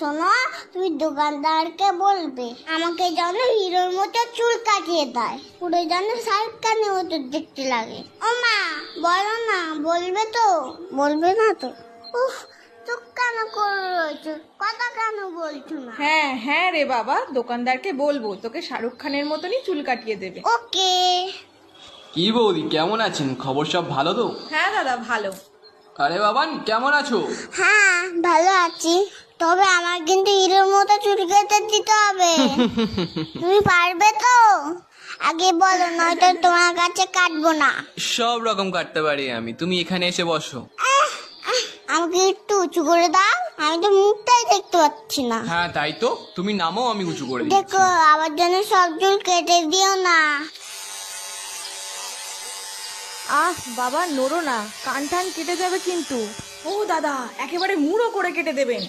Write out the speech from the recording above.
শোনো, তুমি দোকানদারকে বলবে আমাকে যেন হিরোর মতো চুল কাটিয়ে দেয়, পুরো যেন শাহরুখ খানের মতো দেখতে লাগে। ও মা, বলো না, বলবে তো? বলবে না তো? উফ, চুপ কেন করে রয়েছো, কথা কেন বলছো না? হ্যাঁ হ্যাঁ রে বাবা, দোকানদারকে বলবো তোকে শাহরুখ খানের মতনই চুল কাটিয়ে দেবে। ওকে। কি বৌদি, কেমন আছেন? খবর সব ভালো তো? হ্যাঁ দাদা, ভালো। আরে বাবান, কেমন আছো? হ্যাঁ, ভালো আছি, তবে আমার কিন্তু হিরোর মতো চুল কেটে দিতে হবে। তুমি পারবে তো? আগে বলো, নয়তো তোমার কাছে কাটবো না। সব রকম কাটতে পারি আমি, তুমি এখানে এসে বসো। আমাকে একটু উঁচু করে দাও, আমি তো মুখটাই দেখতে পাচ্ছি না। হ্যাঁ তাই তো, তুমি নামো, আমি উঁচু করে দিচ্ছি। দেখো, আবার যেন সব চুল কেটে দিও না। আহ বাবা, নড়ো না, কান টান কেটে যাবে কিন্তু। ও দাদা, একেবারে মুড়ো করে কেটে দেবেন।